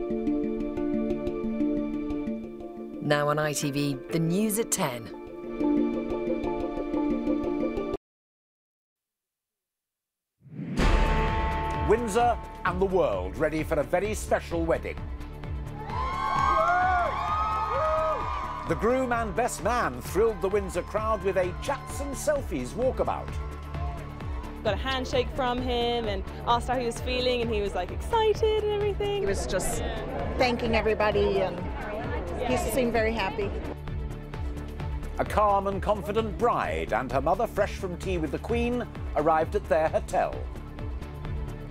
Now on ITV, the news at 10. Windsor and the world ready for a very special wedding. The groom and best man thrilled the Windsor crowd with a chats and selfies walkabout. Got a handshake from him and asked how he was feeling, and he was like excited and everything. He was just thanking everybody, and he seemed very happy. A calm and confident bride and her mother, fresh from tea with the Queen, arrived at their hotel.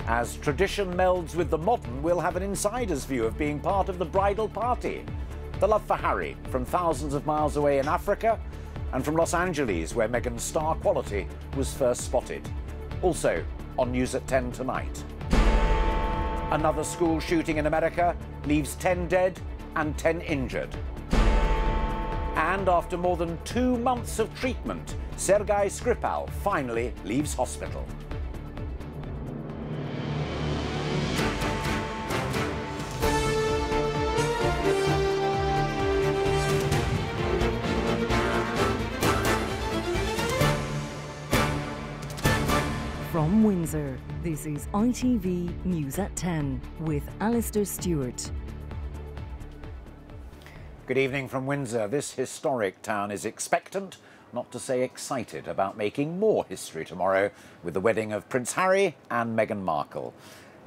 As tradition melds with the modern, we'll have an insider's view of being part of the bridal party. The love for Harry from thousands of miles away in Africa, and from Los Angeles, where Meghan's star quality was first spotted. Also on News at 10 tonight. Another school shooting in America leaves 10 dead and 10 injured. And after more than 2 months of treatment, Sergei Skripal finally leaves hospital. From Windsor, this is ITV News at 10 with Alistair Stewart. Good evening from Windsor. This historic town is expectant, not to say excited, about making more history tomorrow with the wedding of Prince Harry and Meghan Markle.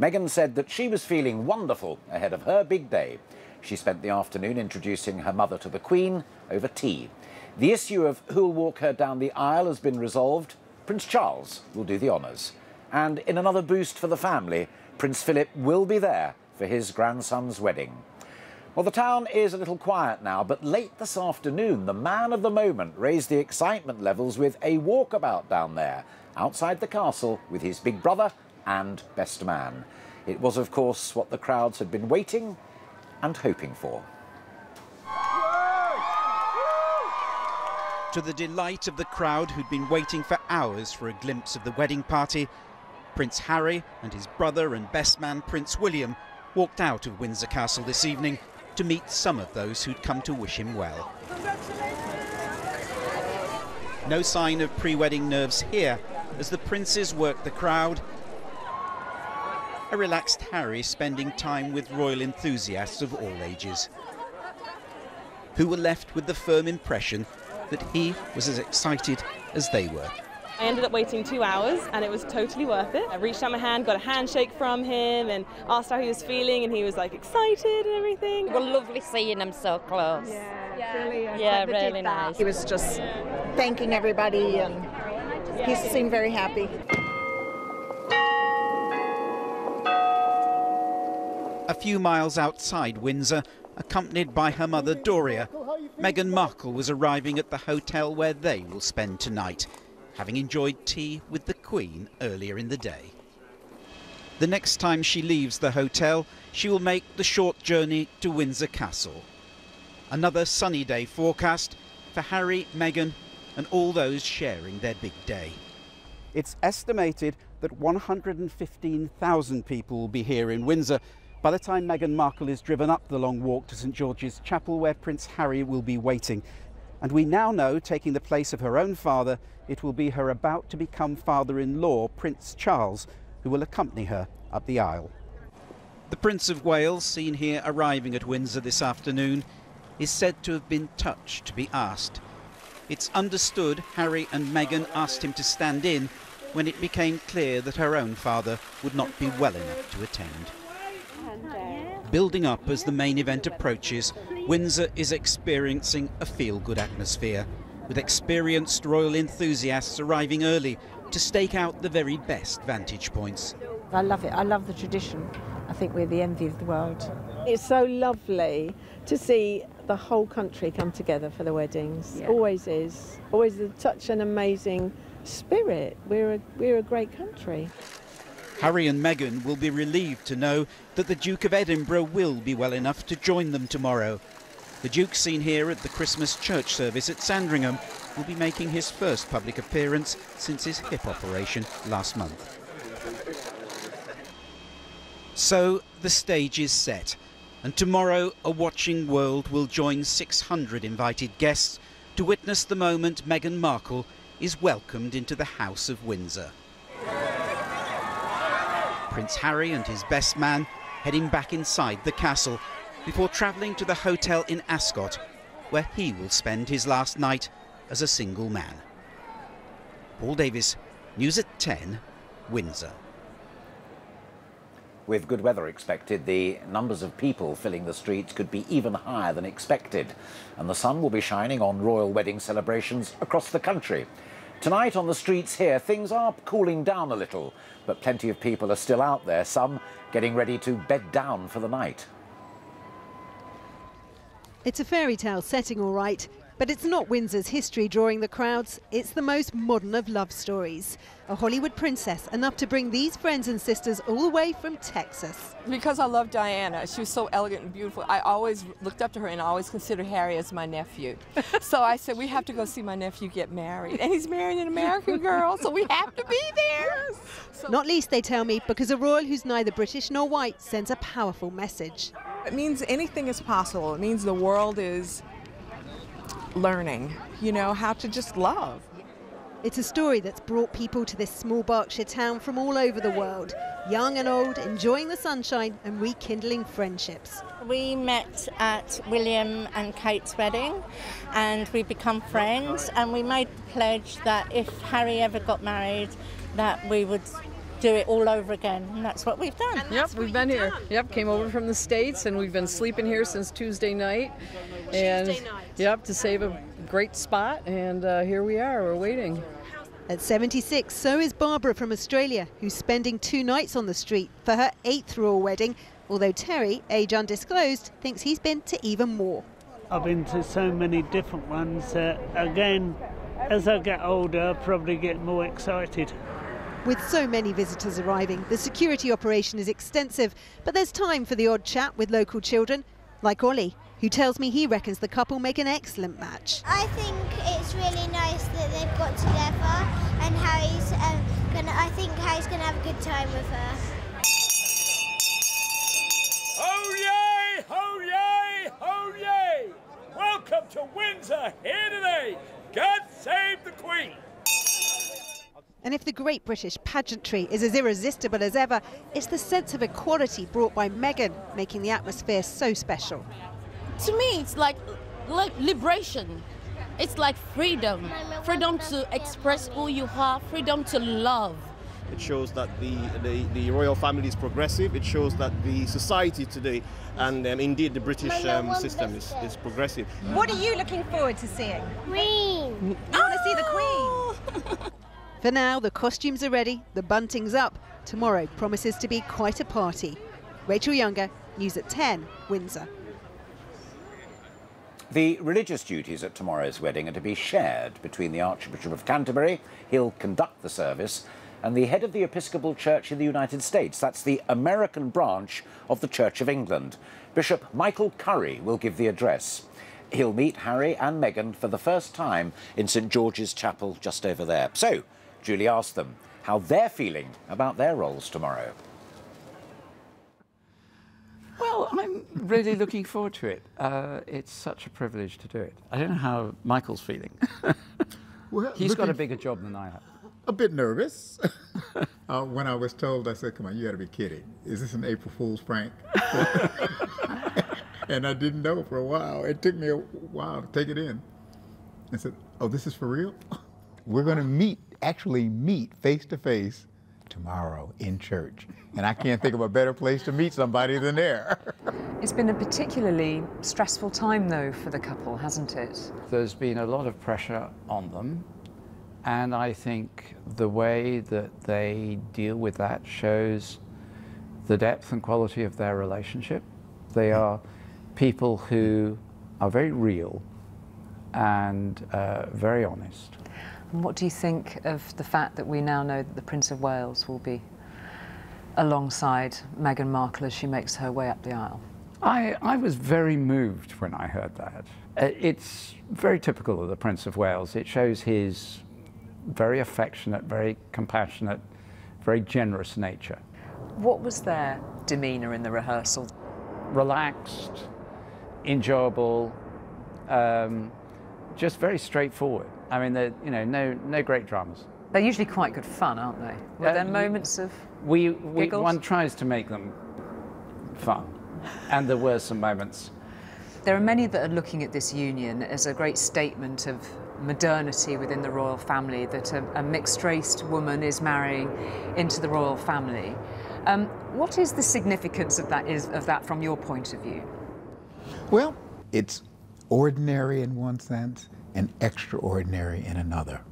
Meghan said that she was feeling wonderful ahead of her big day. She spent the afternoon introducing her mother to the Queen over tea. The issue of who'll walk her down the aisle has been resolved. Prince Charles will do the honours. And in another boost for the family, Prince Philip will be there for his grandson's wedding. Well, the town is a little quiet now, but late this afternoon, the man of the moment raised the excitement levels with a walkabout down there, outside the castle, with his big brother and best man. It was, of course, what the crowds had been waiting and hoping for. To the delight of the crowd who'd been waiting for hours for a glimpse of the wedding party, Prince Harry and his brother and best man Prince William walked out of Windsor Castle this evening to meet some of those who'd come to wish him well. No sign of pre-wedding nerves here as the princes worked the crowd. A relaxed Harry spending time with royal enthusiasts of all ages, who were left with the firm impression that he was as excited as they were. I ended up waiting 2 hours and it was totally worth it. I reached out my hand, got a handshake from him and asked how he was feeling, and he was like excited and everything. It was lovely seeing him so close. Yeah, brilliant. Yeah, really nice. He was just thanking everybody, and he seemed very happy. A few miles outside Windsor, accompanied by her mother Doria, Meghan Markle was arriving at the hotel where they will spend tonight, having enjoyed tea with the Queen earlier in the day. The next time she leaves the hotel, she will make the short journey to Windsor Castle. Another sunny day forecast for Harry, Meghan and all those sharing their big day. It's estimated that 115,000 people will be here in Windsor by the time Meghan Markle is driven up the long walk to St George's Chapel, where Prince Harry will be waiting. And we now know, taking the place of her own father, it will be her about-to-become father-in-law, Prince Charles, who will accompany her up the aisle. The Prince of Wales, seen here arriving at Windsor this afternoon, is said to have been touched to be asked. It's understood Harry and Meghan asked him to stand in when it became clear that her own father would not be well enough to attend. Building up as the main event approaches, Windsor is experiencing a feel-good atmosphere, with experienced royal enthusiasts arriving early to stake out the very best vantage points. I love it. I love the tradition. I think we're the envy of the world. It's so lovely to see the whole country come together for the weddings. Yeah. Always is. Always such an amazing spirit. We're a great country. Harry and Meghan will be relieved to know that the Duke of Edinburgh will be well enough to join them tomorrow. The Duke, seen here at the Christmas church service at Sandringham, will be making his first public appearance since his hip operation last month. So the stage is set. And tomorrow, a watching world will join 600 invited guests to witness the moment Meghan Markle is welcomed into the House of Windsor. Prince Harry and his best man heading back inside the castle before travelling to the hotel in Ascot, where he will spend his last night as a single man. Paul Davis, News at 10, Windsor. With good weather expected, the numbers of people filling the streets could be even higher than expected, and the sun will be shining on royal wedding celebrations across the country. Tonight on the streets here, things are cooling down a little, but plenty of people are still out there, some getting ready to bed down for the night. It's a fairy tale setting, all right, but it's not Windsor's history drawing the crowds. It's the most modern of love stories. A Hollywood princess enough to bring these friends and sisters all the way from Texas. Because I love Diana. She was so elegant and beautiful. I always looked up to her and I always considered Harry as my nephew. So I said, we have to go see my nephew get married. And he's married an American girl, so we have to be there. So not least, they tell me, because a royal who's neither British nor white sends a powerful message. It means anything is possible. It means the world is learning, you know, how to just love. It's a story that's brought people to this small Berkshire town from all over the world, young and old, enjoying the sunshine and rekindling friendships. We met at William and Kate's wedding and we become friends, and we made the pledge that if Harry ever got married, that we would do it all over again, and that's what we've done. Yep, we've been here. Yep, came over from the States and we've been sleeping here since Tuesday night. Yep, to save a great spot, and here we are, we're waiting. At 76, so is Barbara from Australia, who's spending 2 nights on the street for her 8th royal wedding, although Terry, age undisclosed, thinks he's been to even more. I've been to so many different ones. Again, as I get older, I'll probably get more excited. With so many visitors arriving, the security operation is extensive, but there's time for the odd chat with local children, like Ollie, who tells me he reckons the couple make an excellent match. I think it's really nice that they've got together, and I think Harry's gonna have a good time with her. Ho yay! Ho yay! Ho yay! Welcome to Windsor here today. God save the Queen. And if the great British pageantry is as irresistible as ever, it's the sense of equality brought by Meghan making the atmosphere so special. To me, it's like liberation. It's like freedom. Freedom to express who you are, freedom to love. It shows that the royal family is progressive. It shows that the society today, and indeed the British system is progressive. What are you looking forward to seeing? Queen! I want to see the Queen! For now, the costumes are ready, the bunting's up. Tomorrow promises to be quite a party. Rachel Younger, News at 10, Windsor. The religious duties at tomorrow's wedding are to be shared between the Archbishop of Canterbury, he'll conduct the service, and the head of the Episcopal Church in the United States. That's the American branch of the Church of England. Bishop Michael Curry will give the address. He'll meet Harry and Meghan for the first time in St George's Chapel just over there. So, Julie asked them how they're feeling about their roles tomorrow. Well, I'm really looking forward to it. It's such a privilege to do it. I don't know how Michael's feeling. Well, he's got a bigger job than I have. A bit nervous. When I was told, I said, come on, you got to be kidding. Is this an April Fool's prank? And I didn't know for a while. It took me a while to take it in. I said, oh, this is for real? We're going to actually meet face to face tomorrow in church. And I can't think of a better place to meet somebody than there. It's been a particularly stressful time, though, for the couple, hasn't it? There's been a lot of pressure on them, and I think the way that they deal with that shows the depth and quality of their relationship. They are people who are very real and very honest. And what do you think of the fact that we now know that the Prince of Wales will be alongside Meghan Markle as she makes her way up the aisle? I was very moved when I heard that. It's very typical of the Prince of Wales. It shows his very affectionate, very compassionate, very generous nature. What was their demeanour in the rehearsal? relaxed, enjoyable, just very straightforward. I mean, you know, no great dramas. They're usually quite good fun, aren't they? Were there moments of giggles? One tries to make them fun, and there were some moments. There are many that are looking at this union as a great statement of modernity within the royal family, that a mixed-raced woman is marrying into the royal family. What is the significance of that from your point of view? Well, it's ordinary in one sense and extraordinary in another.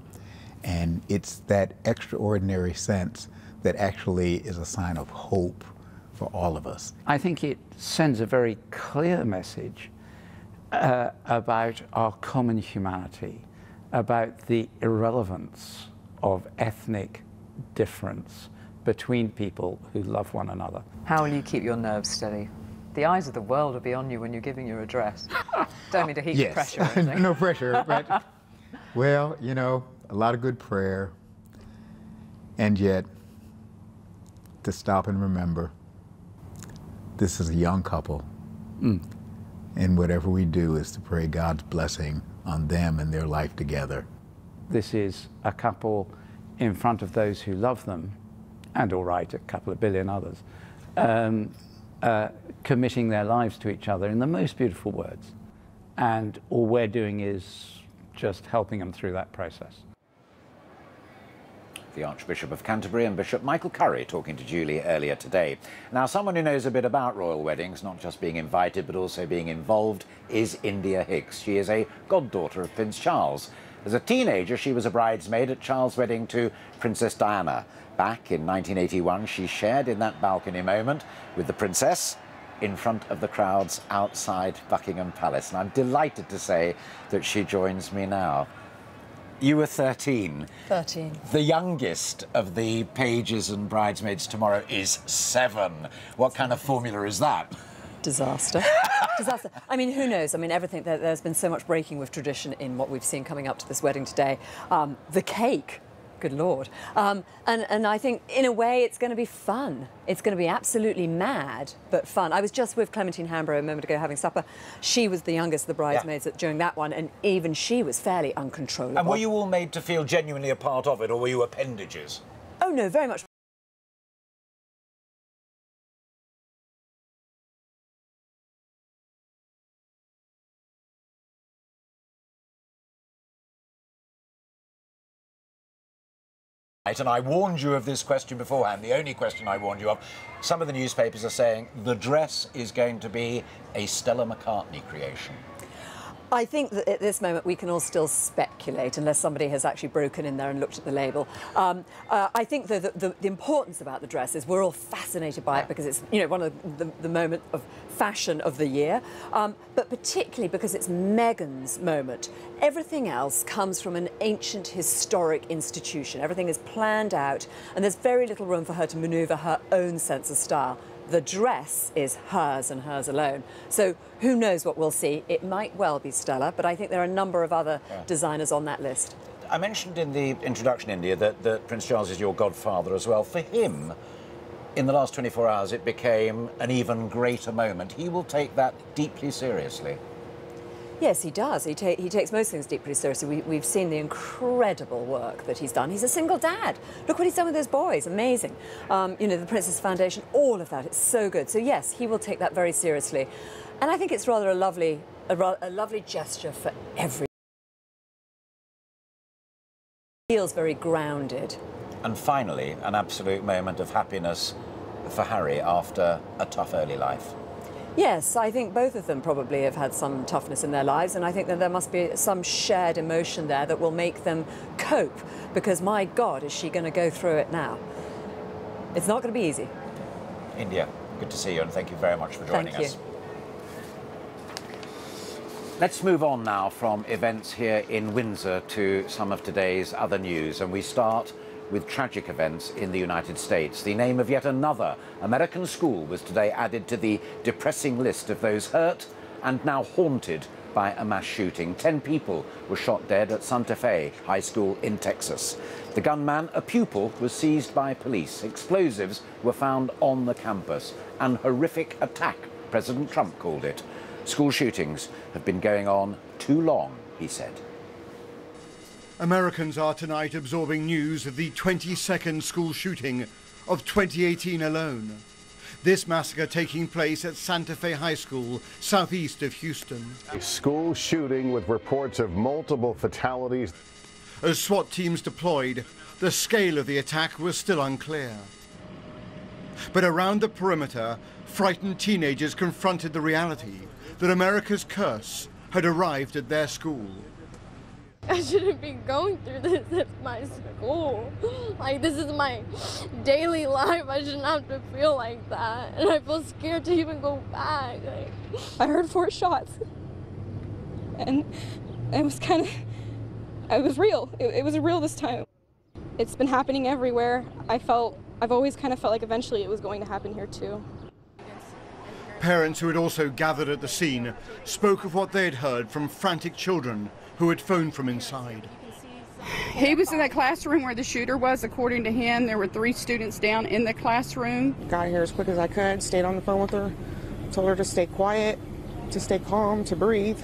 And it's that extraordinary sense that actually is a sign of hope for all of us. I think it sends a very clear message about our common humanity, about the irrelevance of ethnic difference between people who love one another. How will you keep your nerves steady? The eyes of the world will be on you when you're giving your address. Don't mean to heap Yes. pressure or anything. No pressure, but, well, you know, a lot of good prayer, and yet to stop and remember, this is a young couple, and whatever we do is to pray God's blessing on them and their life together. This is a couple in front of those who love them, and all right, a couple of billion others, committing their lives to each other in the most beautiful words. And all we're doing is just helping them through that process. The Archbishop of Canterbury and Bishop Michael Curry talking to Julie earlier today. Now, someone who knows a bit about royal weddings, not just being invited but also being involved, is India Hicks. She is a goddaughter of Prince Charles. As a teenager, she was a bridesmaid at Charles' wedding to Princess Diana. Back in 1981, she shared in that balcony moment with the princess in front of the crowds outside Buckingham Palace. And I'm delighted to say that she joins me now. You were 13. 13. The youngest of the pages and bridesmaids tomorrow is 7. What kind of formula is that? Disaster. Disaster. I mean, who knows? I mean, everything. There's been so much breaking with tradition in what we've seen coming up to this wedding today. The cake. Good Lord. And I think, in a way, it's going to be fun. It's going to be absolutely mad, but fun. I was just with Clementine Hambro a moment ago having supper. She was the youngest of the bridesmaids during that one, and even she was fairly uncontrollable. And were you all made to feel genuinely a part of it, or were you appendages? Oh, no, very much. And I warned you of this question beforehand, the only question I warned you of. Some of the newspapers are saying the dress is going to be a Stella McCartney creation. I think that at this moment we can all still speculate unless somebody has actually broken in there and looked at the label. I think that the importance about the dress is we're all fascinated by it because it's, you know, one of the moment of fashion of the year, but particularly because it's Meghan's moment. Everything else comes from an ancient historic institution. Everything is planned out and there's very little room for her to manoeuvre her own sense of style. The dress is hers and hers alone. So who knows what we'll see? It might well be Stella, but I think there are a number of other designers on that list. I mentioned in the introduction, India, that Prince Charles is your godfather as well. For him, in the last 24 hours, it became an even greater moment. He will take that deeply seriously. Yes, he does. He takes most things deeply seriously. We've seen the incredible work that he's done. He's a single dad. Look what he's done with his boys. Amazing. You know, the Princess Foundation, all of that. It's so good. So, yes, he will take that very seriously. And I think it's rather a lovely gesture for everyone. Feels very grounded. And finally, an absolute moment of happiness for Harry after a tough early life. Yes, I think both of them probably have had some toughness in their lives, and I think that there must be some shared emotion there that will make them cope, because my God, is she going to go through it now? It's not going to be easy. India, good to see you, and thank you very much for joining us. Let's move on now from events here in Windsor to some of today's other news, and we start with tragic events in the United States. The name of yet another American school was today added to the depressing list of those hurt and now haunted by a mass shooting. 10 people were shot dead at Santa Fe High School in Texas. The gunman, a pupil, was seized by police. Explosives were found on the campus. An horrific attack President Trump called it. School shootings have been going on too long, he said. Americans are tonight absorbing news of the 22nd school shooting of 2018 alone. This massacre taking place at Santa Fe High School, southeast of Houston. A school shooting with reports of multiple fatalities. As SWAT teams deployed, the scale of the attack was still unclear. But around the perimeter, frightened teenagers confronted the reality that America's curse had arrived at their school. I shouldn't be going through this at my school. Like, this is my daily life. I shouldn't have to feel like that. And I feel scared to even go back. I heard 4 shots. And it was it was real. It was real this time. It's been happening everywhere. I've always kind of felt like eventually it was going to happen here too. Parents who had also gathered at the scene spoke of what they had heard from frantic children who had phoned from inside. He was in that classroom where the shooter was. According to him, there were 3 students down in the classroom. Got here as quick as I could, stayed on the phone with her, told her to stay quiet, to stay calm, to breathe.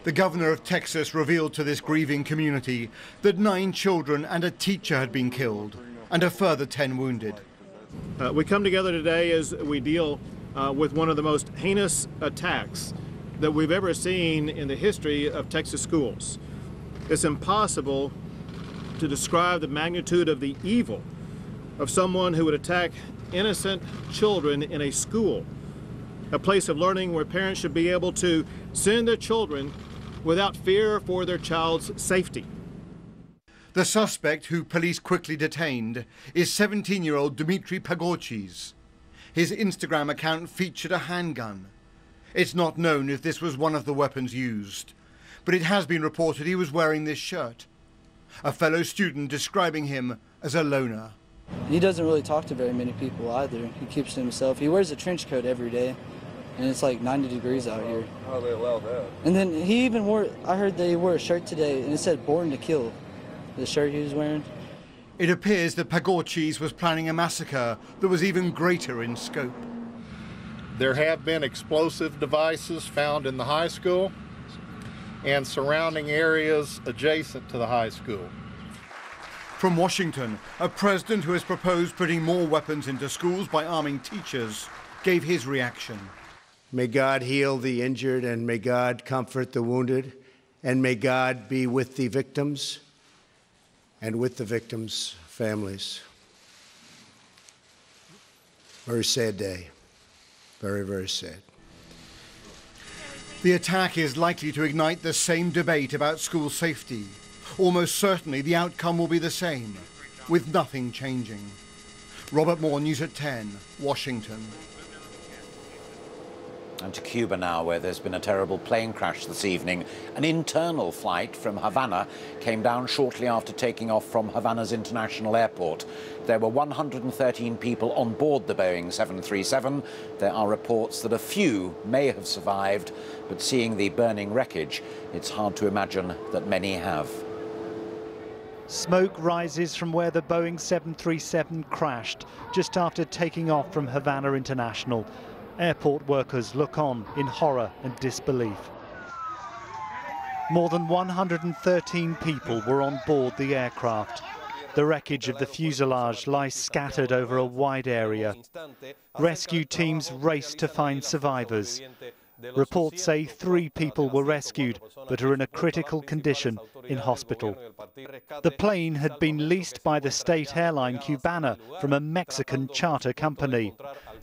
The governor of Texas revealed to this grieving community that 9 children and a teacher had been killed and a further 10 wounded. We come together today as we deal with one of the most heinous attacks that we've ever seen in the history of Texas schools. It's impossible to describe the magnitude of the evil of someone who would attack innocent children in a school, a place of learning where parents should be able to send their children without fear for their child's safety. The suspect, who police quickly detained, is 17-year-old Dmitry Pagorchis. His Instagram account featured a handgun. It's not known if this was one of the weapons used, but it has been reported he was wearing this shirt. A fellow student describing him as a loner. He doesn't really talk to very many people either. He keeps to himself. He wears a trench coat every day, and it's like 90 degrees out here. How do they allow that? And then he even I heard that he wore a shirt today, and it said "Born to Kill," the shirt he was wearing. It appears that Pagorchis was planning a massacre that was even greater in scope. There have been explosive devices found in the high school and surrounding areas adjacent to the high school. From Washington, a president who has proposed putting more weapons into schools by arming teachers gave his reaction. May God heal the injured, and may God comfort the wounded, and may God be with the victims and with the victims' families. Very sad day. Very, very sad. The attack is likely to ignite the same debate about school safety. Almost certainly the outcome will be the same, with nothing changing. Robert Moore, News at 10, Washington. And to Cuba now, where there's been a terrible plane crash this evening. An internal flight from Havana came down shortly after taking off from Havana's international airport. There were 113 people on board the Boeing 737. There are reports that a few may have survived, but seeing the burning wreckage, it's hard to imagine that many have. Smoke rises from where the Boeing 737 crashed just after taking off from Havana International. Airport workers look on in horror and disbelief. More than 113 people were on board the aircraft. The wreckage of the fuselage lies scattered over a wide area. Rescue teams race to find survivors. Reports say 3 people were rescued but are in a critical condition in hospital. The plane had been leased by the state airline Cubana from a Mexican charter company.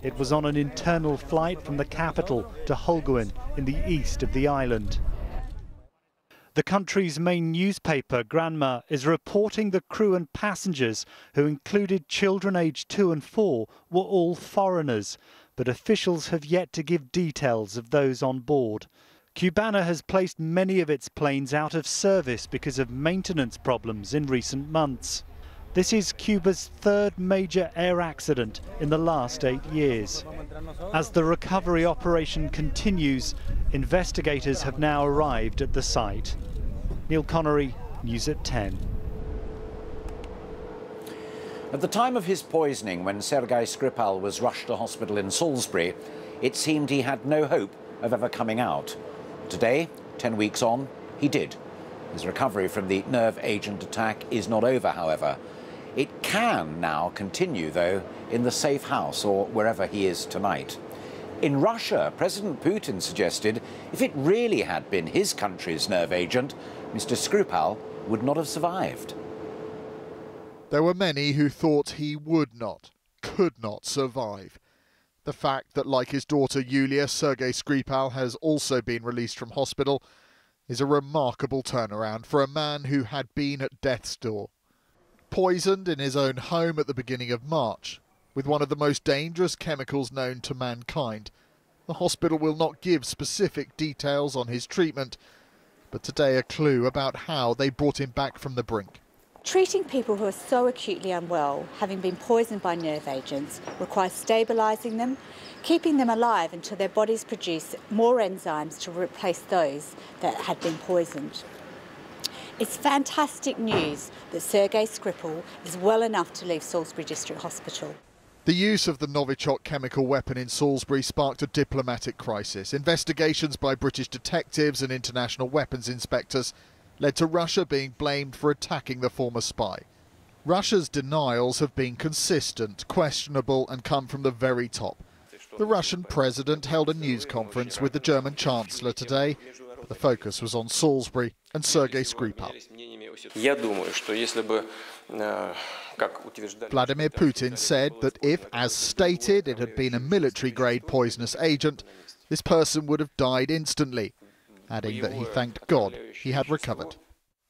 It was on an internal flight from the capital to Holguin in the east of the island. The country's main newspaper, Granma, is reporting the crew and passengers, who included children aged 2 and 4, were all foreigners, but officials have yet to give details of those on board. Cubana has placed many of its planes out of service because of maintenance problems in recent months. This is Cuba's 3rd major air accident in the last 8 years. As the recovery operation continues, investigators have now arrived at the site. Neil Connery, News at 10. At the time of his poisoning, when Sergei Skripal was rushed to hospital in Salisbury, it seemed he had no hope of ever coming out. Today, 10 weeks on, he did. His recovery from the nerve agent attack is not over, however. It can now continue, though, in the safe house or wherever he is tonight. In Russia, President Putin suggested if it really had been his country's nerve agent, Mr. Skripal would not have survived. There were many who thought he would not, could not survive. The fact that, like his daughter Yulia, Sergei Skripal has also been released from hospital is a remarkable turnaround for a man who had been at death's door. Poisoned in his own home at the beginning of March, with one of the most dangerous chemicals known to mankind. The hospital will not give specific details on his treatment, but today a clue about how they brought him back from the brink. Treating people who are so acutely unwell, having been poisoned by nerve agents, requires stabilising them, keeping them alive until their bodies produce more enzymes to replace those that had been poisoned. It's fantastic news that Sergei Skripal is well enough to leave Salisbury District Hospital. The use of the Novichok chemical weapon in Salisbury sparked a diplomatic crisis. Investigations by British detectives and international weapons inspectors led to Russia being blamed for attacking the former spy. Russia's denials have been consistent, questionable, and come from the very top. The Russian president held a news conference with the German Chancellor today, but the focus was on Salisbury and Sergei Skripal. Vladimir Putin said that if, as stated, it had been a military-grade poisonous agent, this person would have died instantly, adding that he thanked God he had recovered.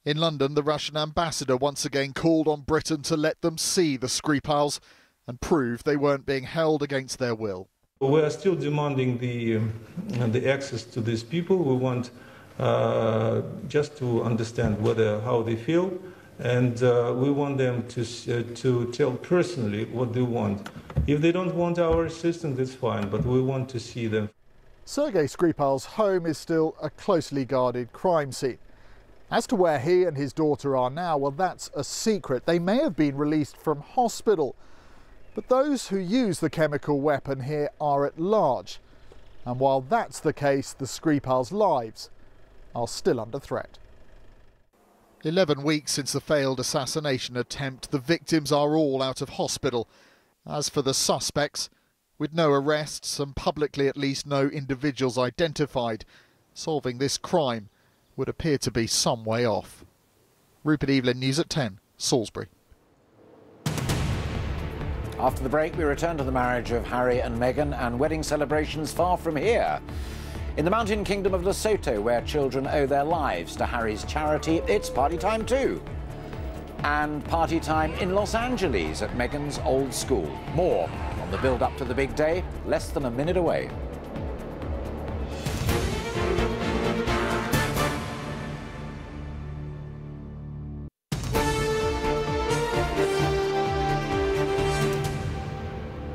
In London, the Russian ambassador once again called on Britain to let them see the Skripals and prove they weren't being held against their will. We are still demanding the access to these people. We want just to understand how they feel, and we want them to tell personally what they want. If they don't want our assistance, that's fine, but we want to see them. Sergei Skripal's home is still a closely guarded crime scene. As to where he and his daughter are now, well, that's a secret. They may have been released from hospital, but those who use the chemical weapon here are at large. And while that's the case, the Skripals' lives are still under threat. 11 weeks since the failed assassination attempt, the victims are all out of hospital. As for the suspects, with no arrests and publicly at least no individuals identified, solving this crime would appear to be some way off. Rupert Evelyn, News at 10, Salisbury. After the break, we return to the marriage of Harry and Meghan and wedding celebrations far from here. In the mountain kingdom of Lesotho, where children owe their lives to Harry's charity, it's party time too. And party time in Los Angeles at Meghan's old school. More on the build-up to the big day, less than a minute away.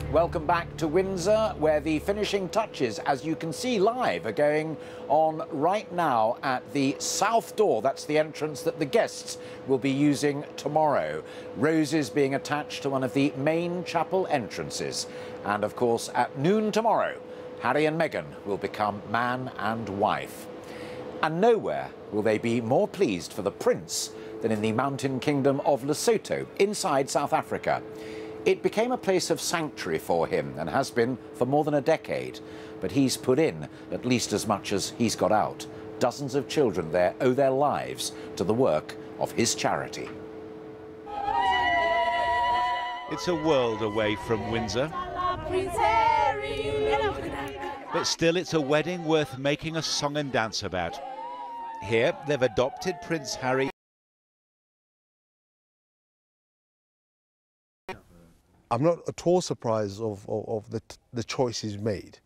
Welcome back to Windsor, where the finishing touches, as you can see live, are going on right now at the south door. That's the entrance that the guests will be using tomorrow. Roses being attached to one of the main chapel entrances. And of course, at noon tomorrow, Harry and Meghan will become man and wife. And nowhere will they be more pleased for the prince than in the mountain kingdom of Lesotho, inside South Africa. It became a place of sanctuary for him and has been for more than a decade. But he's put in at least as much as he's got out. Dozens of children there owe their lives to the work of his charity. It's a world away from Windsor. But still, it's a wedding worth making a song and dance about. Here, they've adopted Prince Harry. I'm not at all surprised of the choice he's made.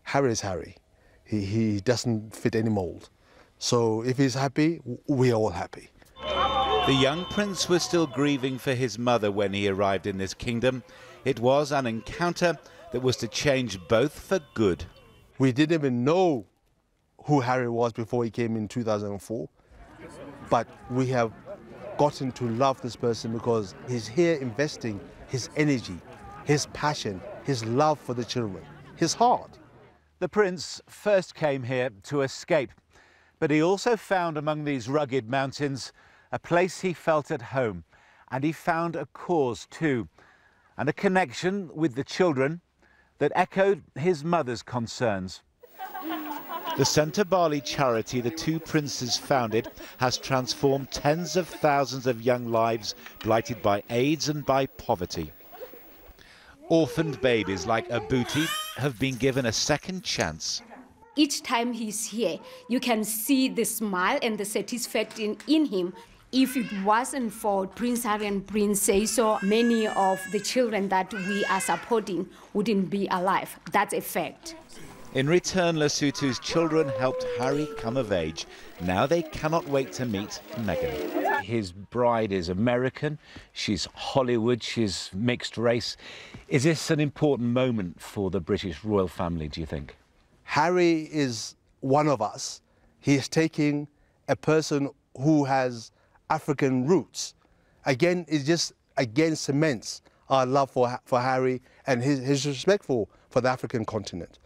Harry is Harry. He doesn't fit any mold. So if he's happy, we're all happy. The young prince was still grieving for his mother when he arrived in this kingdom. It was an encounter that was to change both for good. We didn't even know who Harry was before he came in 2004. But we have gotten to love this person because he's here investing his energy, his passion, his love for the children, his heart. The Prince first came here to escape, but he also found among these rugged mountains a place he felt at home, and he found a cause too, and a connection with the children that echoed his mother's concerns. The Centre Bali charity the two princes founded has transformed tens of thousands of young lives blighted by AIDS and by poverty. Orphaned babies like Abuti have been given a second chance. Each time he's here, you can see the smile and the satisfaction in him. If it wasn't for Prince Harry and Princess, so many of the children that we are supporting wouldn't be alive. That's a fact. In return, Lesotho's children helped Harry come of age. Now they cannot wait to meet Meghan. His bride is American, she's Hollywood, she's mixed race. Is this an important moment for the British royal family, do you think? Harry is one of us. He is taking a person who has African roots. Again, it just cements our love for Harry and his respect for the African continent.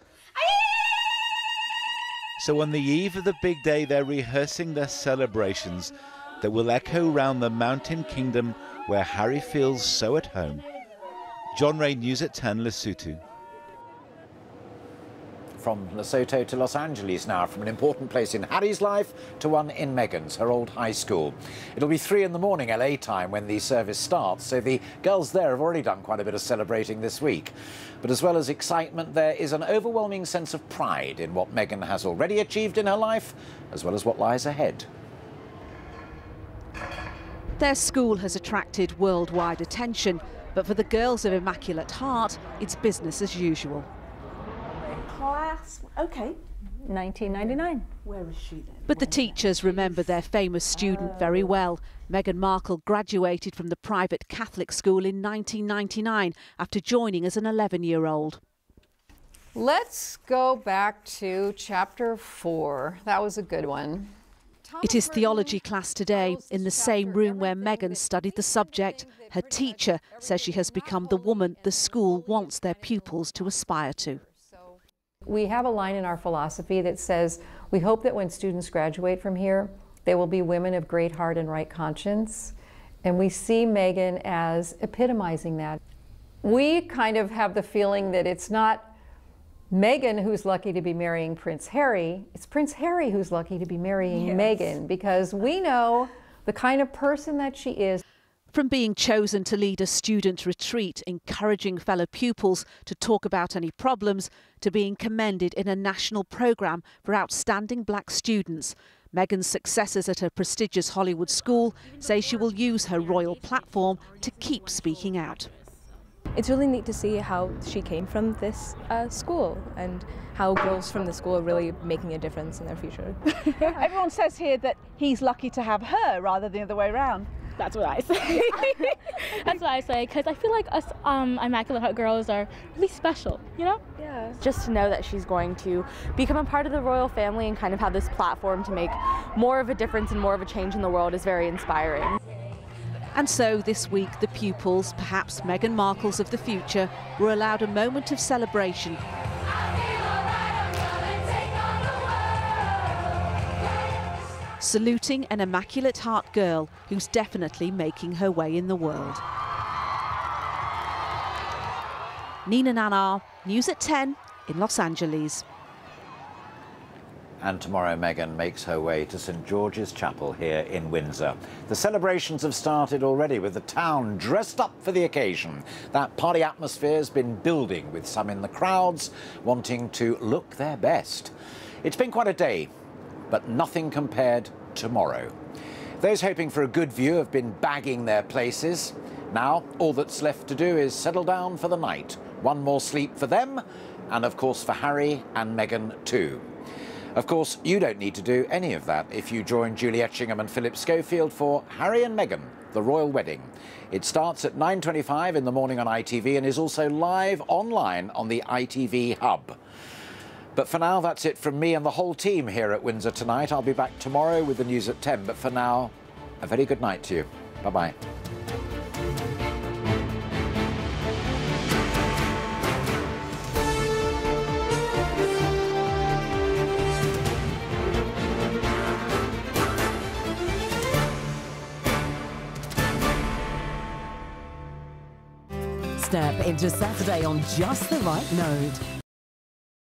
So on the eve of the big day, they're rehearsing their celebrations that will echo round the mountain kingdom where Harry feels so at home. John Ray, News at 10, Lesotho. From Lesotho to Los Angeles now, from an important place in Harry's life to one in Meghan's, her old high school. It'll be 3 in the morning LA time when the service starts, so the girls there have already done quite a bit of celebrating this week. But as well as excitement, there is an overwhelming sense of pride in what Meghan has already achieved in her life, as well as what lies ahead. Their school has attracted worldwide attention, but for the girls of Immaculate Heart, it's business as usual. Class, okay. 1999. Where is she then? But the teachers remember their famous student very well. Meghan Markle graduated from the private Catholic school in 1999 after joining as an 11-year-old. Let's go back to chapter 4. That was a good one. It is theology class today, in the same room where Meghan studied the subject. Her teacher says she has become the woman the school wants their pupils to aspire to. We have a line in our philosophy that says, we hope that when students graduate from here, they will be women of great heart and right conscience. And we see Meghan as epitomizing that. We kind of have the feeling that it's not Meghan who's lucky to be marrying Prince Harry, it's Prince Harry who's lucky to be marrying Meghan, because we know the kind of person that she is. From being chosen to lead a student retreat, encouraging fellow pupils to talk about any problems, to being commended in a national programme for outstanding black students, Meghan's successors at her prestigious Hollywood school say she will use her royal platform to keep speaking out. It's really neat to see how she came from this school and how girls from the school are really making a difference in their future. Everyone says here that he's lucky to have her rather than the other way around. That's what I say. That's what I say, because I feel like us Immaculate Heart girls are really special, you know? Yeah. Just to know that she's going to become a part of the royal family and kind of have this platform to make more of a difference and more of a change in the world is very inspiring. And so this week the pupils, perhaps Meghan Markles of the future, were allowed a moment of celebration. Saluting an Immaculate Heart girl who's definitely making her way in the world. Nina Nanar, News at 10 in Los Angeles. And tomorrow Meghan makes her way to St George's Chapel here in Windsor. The celebrations have started already with the town dressed up for the occasion. That party atmosphere's been building, with some in the crowds wanting to look their best. It's been quite a day, but nothing compared tomorrow. Those hoping for a good view have been bagging their places. Now all that's left to do is settle down for the night. One more sleep for them, and of course for Harry and Meghan too. Of course, you don't need to do any of that if you join Julie Etchingham and Philip Schofield for Harry and Meghan, the Royal Wedding. It starts at 9:25 in the morning on ITV and is also live online on the ITV Hub. But for now, that's it from me and the whole team here at Windsor tonight. I'll be back tomorrow with the news at 10. But for now, a very good night to you. Bye-bye. step into Saturday on just the right note.